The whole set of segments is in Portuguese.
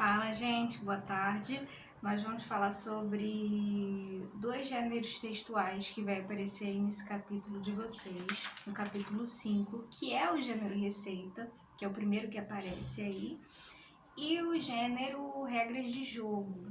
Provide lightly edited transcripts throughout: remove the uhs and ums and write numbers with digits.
Fala, gente, boa tarde. Nós vamos falar sobre dois gêneros textuais que vai aparecer aí nesse capítulo de vocês, no capítulo 5, que é o gênero receita, que é o primeiro que aparece aí, e o gênero regras de jogo,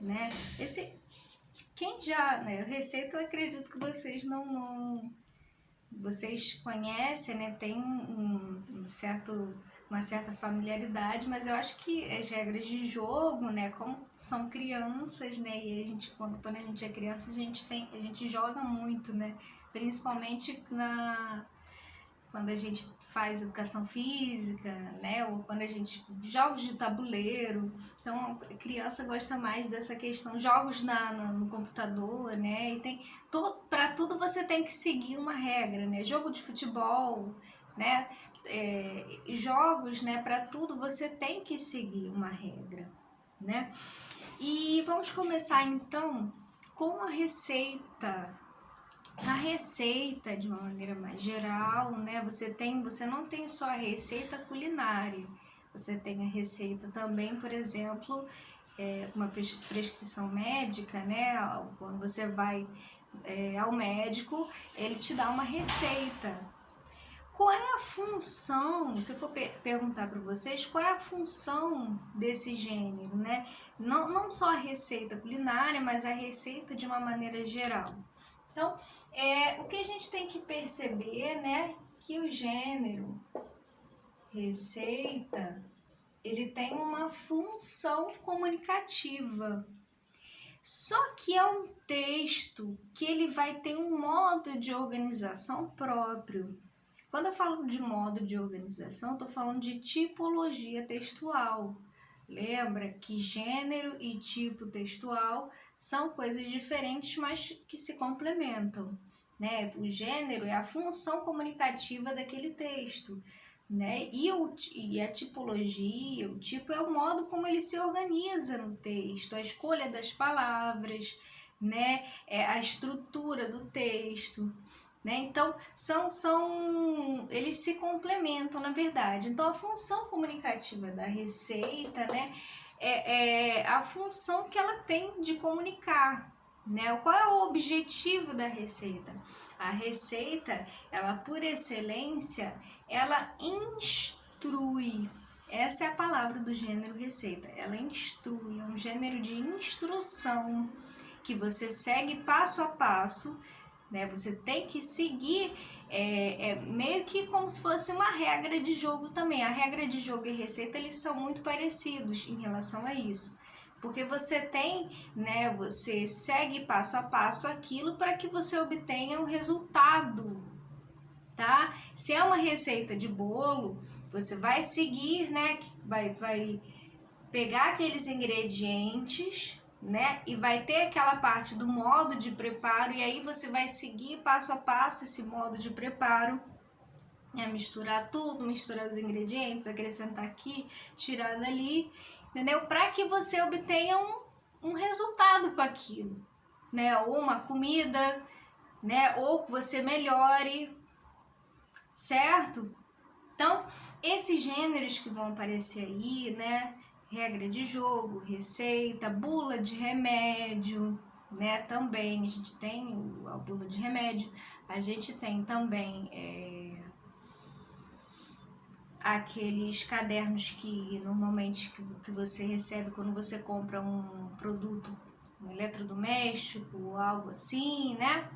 né? Quem já, né, receita eu acredito que vocês vocês conhecem, né? Tem uma certa familiaridade, mas eu acho que as regras de jogo, né? Como são crianças, né? E quando a gente é criança, a gente joga muito, né? Principalmente quando a gente faz educação física, né? Ou quando a gente jogos de tabuleiro. Então, a criança gosta mais dessa questão, jogos no computador, né? E para tudo você tem que seguir uma regra, né? Jogo de futebol, né? Jogos, né? Para tudo você tem que seguir uma regra, né? E vamos começar então com a receita. A receita, de uma maneira mais geral, né? Você não tem só a receita culinária, você tem a receita também, por exemplo, uma prescrição médica, né? Quando você vai ao médico, ele te dá uma receita. Qual é a função, se eu for perguntar para vocês, qual é a função desse gênero, né? Não só a receita culinária, mas a receita de uma maneira geral. Então, o que a gente tem que perceber, né, que o gênero receita, ele tem uma função comunicativa. Só que é um texto que ele vai ter um modo de organização próprio. Quando eu falo de modo de organização, estou falando de tipologia textual. Lembra que gênero e tipo textual são coisas diferentes, mas que se complementam, né? O gênero é a função comunicativa daquele texto, né? E a tipologia, o tipo é o modo como ele se organiza no texto, a escolha das palavras, né? A estrutura do texto. Né? Então, eles se complementam, na verdade. Então, a função comunicativa da receita, né, é a função que ela tem de comunicar. Né? Qual é o objetivo da receita? A receita, ela por excelência, ela instrui. Essa é a palavra do gênero receita. Ela instrui, é um gênero de instrução que você segue passo a passo, né? Você tem que seguir meio que como se fosse uma regra de jogo também. A regra de jogo e receita, eles são muito parecidos em relação a isso. Porque você segue passo a passo aquilo para que você obtenha um resultado, tá? Se é uma receita de bolo, você vai seguir, né? Vai pegar aqueles ingredientes, né? E vai ter aquela parte do modo de preparo, e aí você vai seguir passo a passo esse modo de preparo, né? Misturar tudo, misturar os ingredientes, acrescentar aqui, tirar dali, entendeu? Para que você obtenha um resultado com aquilo, né? Ou uma comida, né? Ou você melhore, certo? Então, esses gêneros que vão aparecer aí, né? Regra de jogo, receita, bula de remédio, né? Também a gente tem a bula de remédio, a gente tem também aqueles cadernos que normalmente que você recebe quando você compra um produto, um eletrodoméstico ou algo assim, né?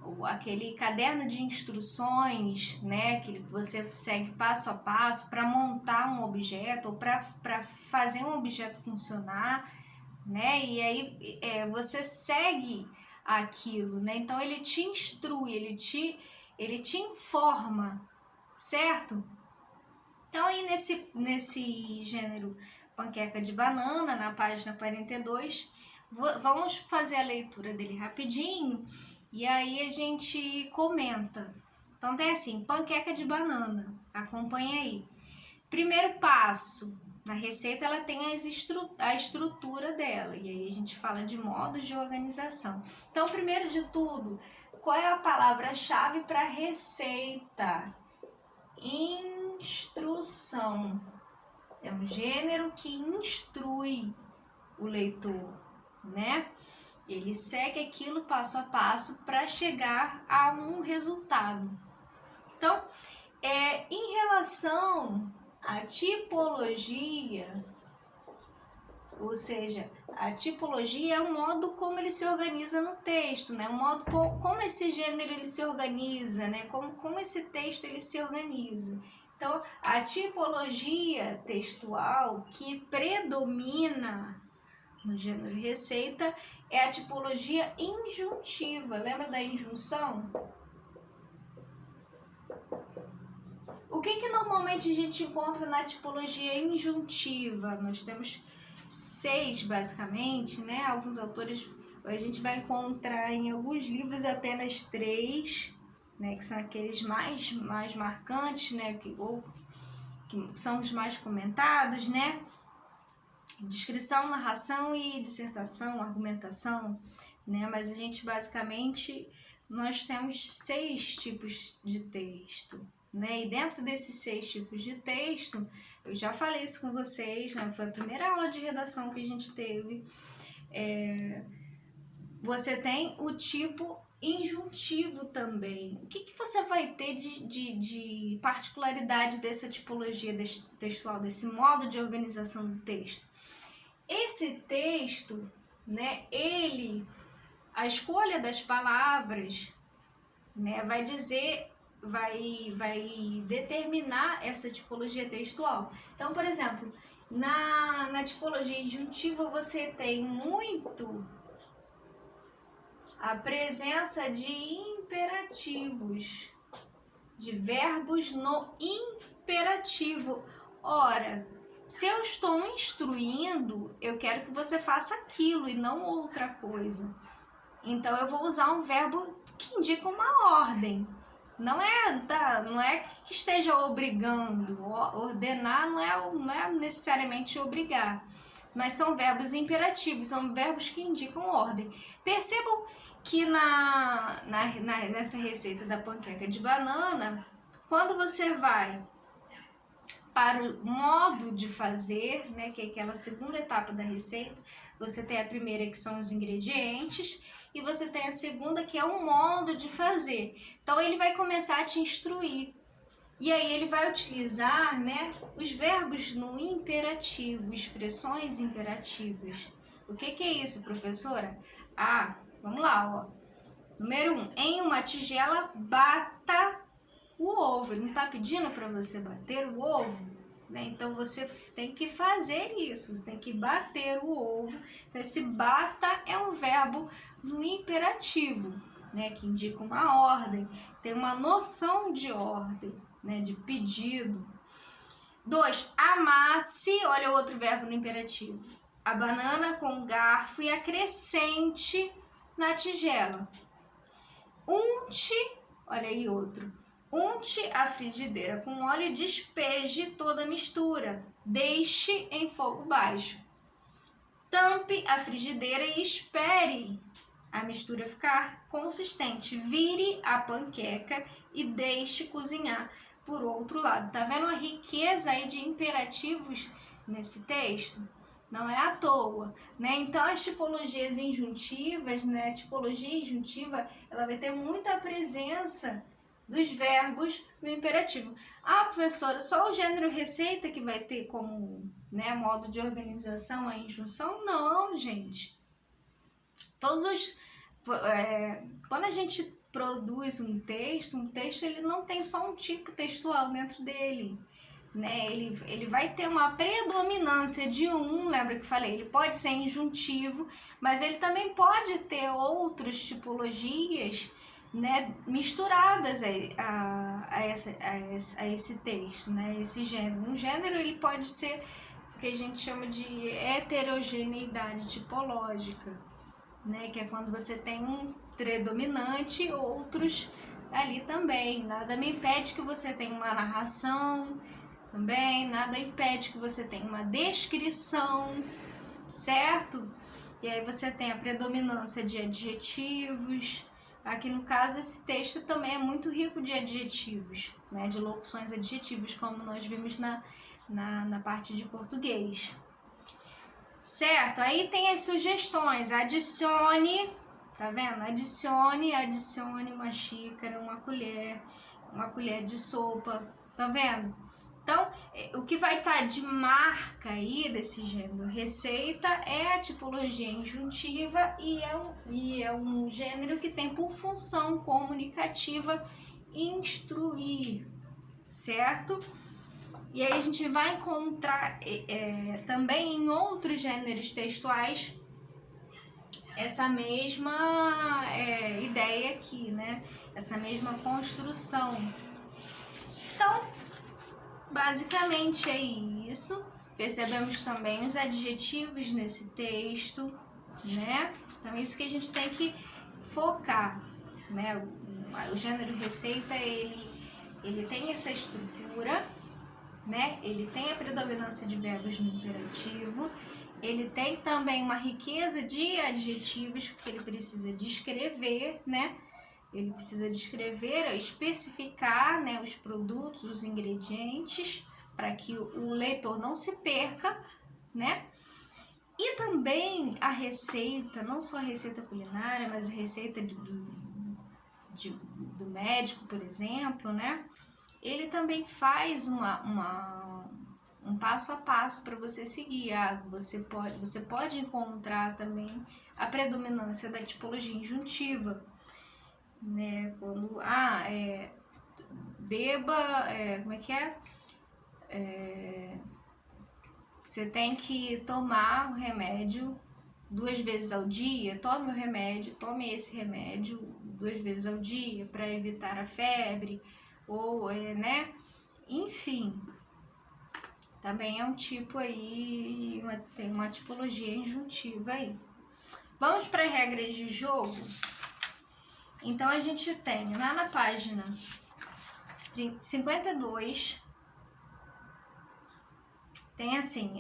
Ou aquele caderno de instruções, né, que você segue passo a passo para montar um objeto ou para fazer um objeto funcionar, né? E aí você segue aquilo, né? Então ele te instrui, ele te informa, certo? Então aí nesse gênero panqueca de banana, na página 42, vamos fazer a leitura dele rapidinho. E aí a gente comenta. Então tem assim, panqueca de banana, acompanha aí. Primeiro passo, na receita ela tem a estrutura dela, e aí a gente fala de modos de organização. Então, primeiro de tudo, qual é a palavra-chave para receita? Instrução. É um gênero que instrui o leitor, né? Ele segue aquilo passo a passo para chegar a um resultado. Então, em relação à tipologia, ou seja, a tipologia é o modo como ele se organiza no texto, né? O modo como esse gênero ele se organiza, né? Como esse texto ele se organiza. Então, a tipologia textual que predomina no gênero receita é a tipologia injuntiva. Lembra da injunção? O que normalmente a gente encontra na tipologia injuntiva? Nós temos 6, basicamente, né? Alguns autores a gente vai encontrar em alguns livros apenas 3, né? Que são aqueles mais marcantes, né? Que são os mais comentados, né? Descrição, narração e dissertação, argumentação, né? Mas a gente basicamente nós temos 6 tipos de texto, né? E dentro desses 6 tipos de texto, eu já falei isso com vocês, né? Foi a primeira aula de redação que a gente teve. Você tem o tipo injuntivo também. O que você vai ter de particularidade dessa tipologia textual, desse modo de organização do texto? Esse texto, né, a escolha das palavras, né, vai determinar essa tipologia textual. Então, por exemplo, na tipologia injuntiva você tem muito a presença de imperativos, de verbos no imperativo. Ora, se eu estou instruindo, eu quero que você faça aquilo e não outra coisa. Então, eu vou usar um verbo que indica uma ordem. Não é que esteja obrigando. Ordenar não é necessariamente obrigar. Mas são verbos imperativos, são verbos que indicam ordem. Percebam que nessa receita da panqueca de banana, quando você vai para o modo de fazer, né, que é aquela segunda etapa da receita, você tem a primeira que são os ingredientes e você tem a segunda que é o modo de fazer. Então ele vai começar a te instruir. E aí ele vai utilizar, né, os verbos no imperativo, expressões imperativas. O que é isso, professora? Vamos lá, ó. Número 1. Em uma tigela, bata o ovo. Ele não está pedindo para você bater o ovo, né? Então você tem que fazer isso, você tem que bater o ovo. Então, esse bata é um verbo no imperativo, né? Que indica uma ordem, tem uma noção de ordem, né? De pedido. 2. Amasse, olha o outro verbo no imperativo. A banana com garfo e acrescente na tigela. Unte, olha aí outro. Unte a frigideira com óleo e despeje toda a mistura. Deixe em fogo baixo. Tampe a frigideira e espere a mistura ficar consistente. Vire a panqueca e deixe cozinhar por outro lado. Tá vendo a riqueza aí de imperativos nesse texto? Não é à toa, né? Então, as tipologias injuntivas, né? A tipologia injuntiva, ela vai ter muita presença dos verbos no imperativo. Professora, só o gênero receita que vai ter como, né, modo de organização a injunção? Não, gente. Quando a gente produz um texto ele não tem só um tipo textual dentro dele, né? Ele vai ter uma predominância de lembra que eu falei? Ele pode ser injuntivo, mas ele também pode ter outras tipologias, né, misturadas a esse texto, né? Esse gênero. Um gênero ele pode ser o que a gente chama de heterogeneidade tipológica, né? Que é quando você tem um predominante, outros ali também. Nada me impede que você tenha uma narração também, nada impede que você tenha uma descrição, certo? E aí você tem a predominância de adjetivos. Aqui no caso esse texto também é muito rico de adjetivos, né? De locuções adjetivas, como nós vimos na na parte de português. Certo? Aí tem as sugestões. Adicione, tá vendo? Adicione uma xícara, uma colher de sopa, tá vendo? Então, o que vai estar de marca aí desse gênero receita é a tipologia injuntiva e é um gênero que tem por função comunicativa instruir, certo? E aí a gente vai encontrar também em outros gêneros textuais essa mesma ideia aqui, né? Essa mesma construção. Então, basicamente é isso. Percebemos também os adjetivos nesse texto, né? Então, isso que a gente tem que focar, né? O gênero receita, ele tem essa estrutura, né? Ele tem a predominância de verbos no imperativo, ele tem também uma riqueza de adjetivos, porque ele precisa descrever, né? Ele precisa descrever, especificar, né, os produtos, os ingredientes, para que o leitor não se perca, né? E também a receita, não só a receita culinária, mas a receita do médico, por exemplo, né? Ele também faz um passo a passo para você seguir. Você pode encontrar também a predominância da tipologia injuntiva, né? Quando beba, como é que é? Você tem que tomar o remédio 2 vezes ao dia. Tome o remédio, tome esse remédio 2 vezes ao dia para evitar a febre, ou né? Enfim, também é um tipo aí, tem uma tipologia injuntiva aí. Vamos para as regras de jogo. Então a gente tem lá na página 52, tem assim,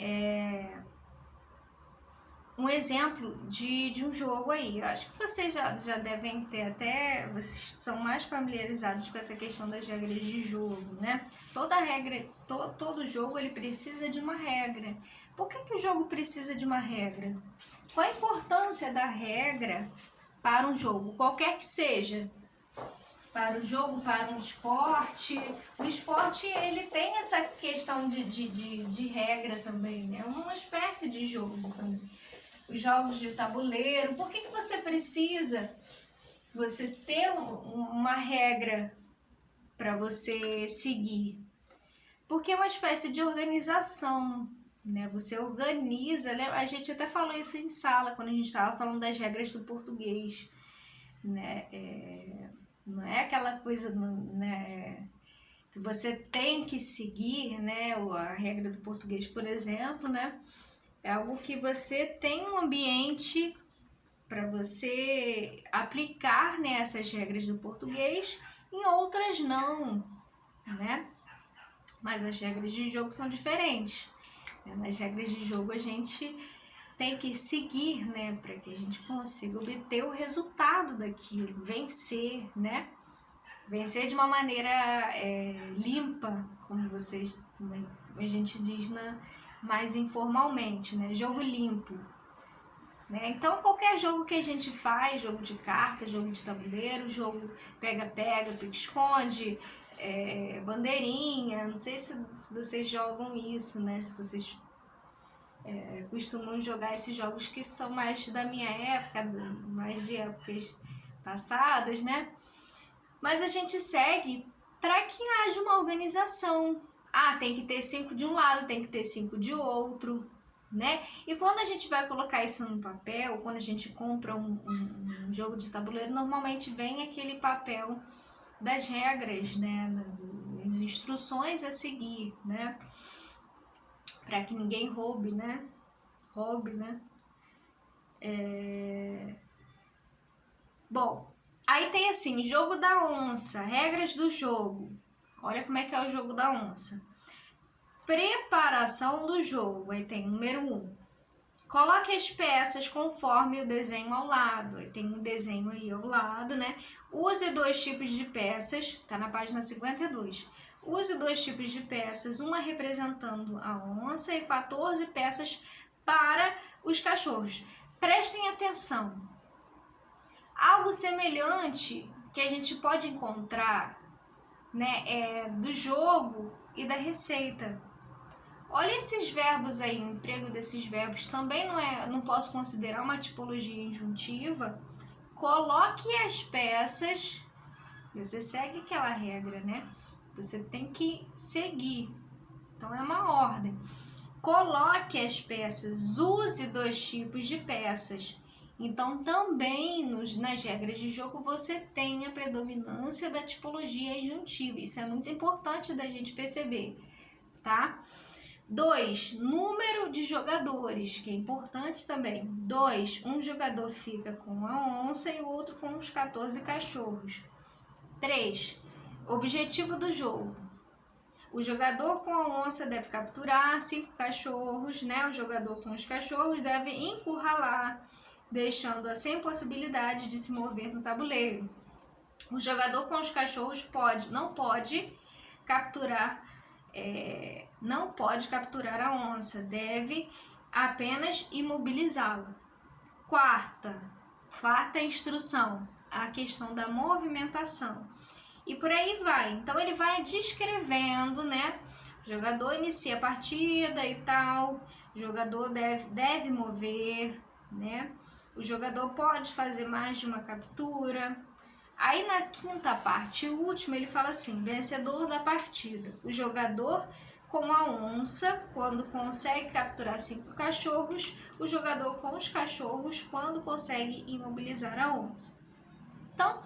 um exemplo de um jogo aí. Eu acho que vocês já devem ter até, vocês são mais familiarizados com essa questão das regras de jogo, né? Toda regra, todo jogo ele precisa de uma regra. Por que o jogo precisa de uma regra? Qual a importância da regra para um jogo, qualquer que seja? Para o jogo, para um esporte. O esporte, ele tem essa questão de regra também, né? É uma espécie de jogo também. Os jogos de tabuleiro, por que você precisa ter uma regra para você seguir? Porque é uma espécie de organização, né? Você organiza, a gente até falou isso em sala, quando a gente estava falando das regras do português, né? Não é aquela coisa, né, que você tem que seguir, né? A regra do português, por exemplo, né? É algo que você tem um ambiente para você aplicar, né, essas regras do português, em outras não, né? Mas as regras de jogo são diferentes. Nas regras de jogo a gente tem que seguir, né, para que a gente consiga obter o resultado daquilo, vencer, né? Vencer de uma maneira limpa, como a gente diz mais informalmente, né? Jogo limpo. Né? Então, qualquer jogo que a gente faz, jogo de carta, jogo de tabuleiro, jogo pega-pega, pique-esconde, bandeirinha, não sei se vocês jogam isso, né? Se vocês costumam jogar esses jogos que são mais da minha época, mais de épocas passadas, né? Mas a gente segue para que haja uma organização. Tem que ter 5 de um lado, tem que ter 5 de outro, né? E quando a gente vai colocar isso no papel, quando a gente compra um jogo de tabuleiro, normalmente vem aquele papel das regras, né? Das instruções a seguir, né? Para que ninguém roube, né? Bom, aí tem assim, jogo da onça, regras do jogo. Olha como é que é o jogo da onça. Preparação do jogo. Aí tem número 1. Coloque as peças conforme o desenho ao lado. Aí tem um desenho aí ao lado, né? Use 2 tipos de peças. Tá na página 52. Use 2 tipos de peças, uma representando a onça e 14 peças para os cachorros. Prestem atenção. Algo semelhante que a gente pode encontrar, né, do jogo e da receita. Olha esses verbos aí, o emprego desses verbos também não posso considerar uma tipologia injuntiva. Coloque as peças, você segue aquela regra, né? Você tem que seguir, então é uma ordem. Coloque as peças, use 2 tipos de peças. Então também nas regras de jogo você tem a predominância da tipologia injuntiva, isso é muito importante da gente perceber, tá? 2, número de jogadores, que é importante também. 2, um jogador fica com a onça e o outro com os 14 cachorros. 3, objetivo do jogo. O jogador com a onça deve capturar 5 cachorros, né? O jogador com os cachorros deve encurralar, deixando-a sem possibilidade de se mover no tabuleiro. O jogador com os cachorros não pode capturar a onça, deve apenas imobilizá-la. Quarta instrução, a questão da movimentação. E por aí vai. Então ele vai descrevendo, né? O jogador inicia a partida e tal, o jogador deve mover, né? O jogador pode fazer mais de uma captura. Aí na quinta parte, o último, ele fala assim: vencedor da partida. O jogador com a onça, quando consegue capturar 5 cachorros. O jogador com os cachorros, quando consegue imobilizar a onça. Então,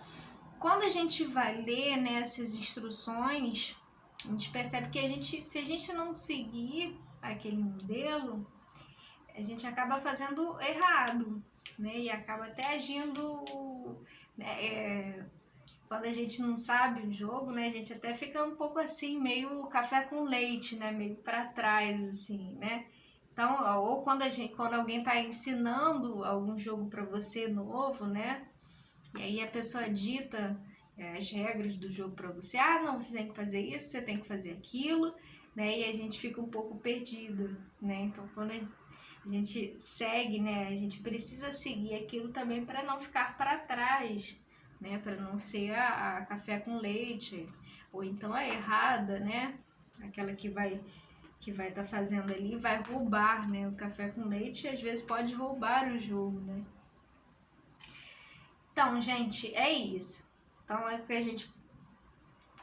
quando a gente vai ler, né, essas instruções, a gente percebe que se a gente não seguir aquele modelo, a gente acaba fazendo errado, né? E acaba até agindo, né, quando a gente não sabe o jogo, né? A gente até fica um pouco assim, meio café com leite, né? Meio para trás, assim, né? Então, ou quando alguém está ensinando algum jogo para você novo, né? E aí a pessoa dita as regras do jogo para você. Ah, não, você tem que fazer isso, você tem que fazer aquilo, né? E a gente fica um pouco perdida, né? Então, quando a gente segue, né? A gente precisa seguir aquilo também para não ficar para trás, né? Para não ser a café com leite, ou então a errada, né? Aquela que vai estar fazendo ali, vai roubar, né? O café com leite às vezes pode roubar o jogo, né? Então, gente, é isso. Então, é o que a gente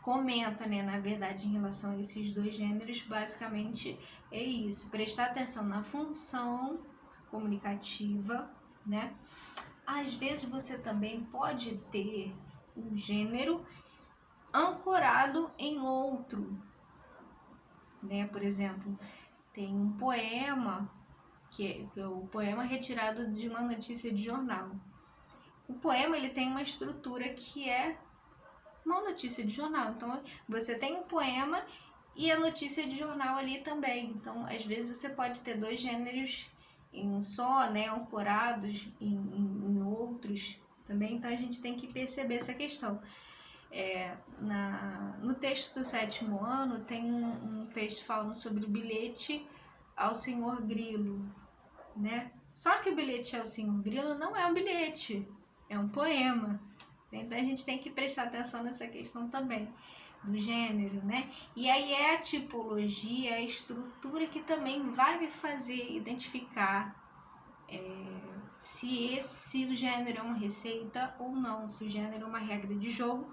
comenta, né, na verdade, em relação a esses 2 gêneros, basicamente é isso. Prestar atenção na função comunicativa, né? Às vezes você também pode ter um gênero ancorado em outro, né? Por exemplo, tem um poema, que é o poema retirado de uma notícia de jornal. O poema, ele tem uma estrutura que é uma notícia de jornal. Então, você tem um poema e a notícia de jornal ali também. Então, às vezes você pode ter 2 gêneros em um só, né, ancorados em outros também. Então, a gente tem que perceber essa questão. No texto do 7º ano, tem um texto falando sobre o bilhete ao senhor Grilo, né? Só que o bilhete ao senhor Grilo não é um bilhete, é um poema. Então a gente tem que prestar atenção nessa questão também do gênero, né? E aí é a tipologia, a estrutura que também vai me fazer identificar se o gênero é uma receita ou não, se o gênero é uma regra de jogo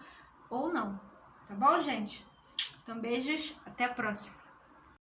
ou não. Tá bom, gente? Então beijos, até a próxima!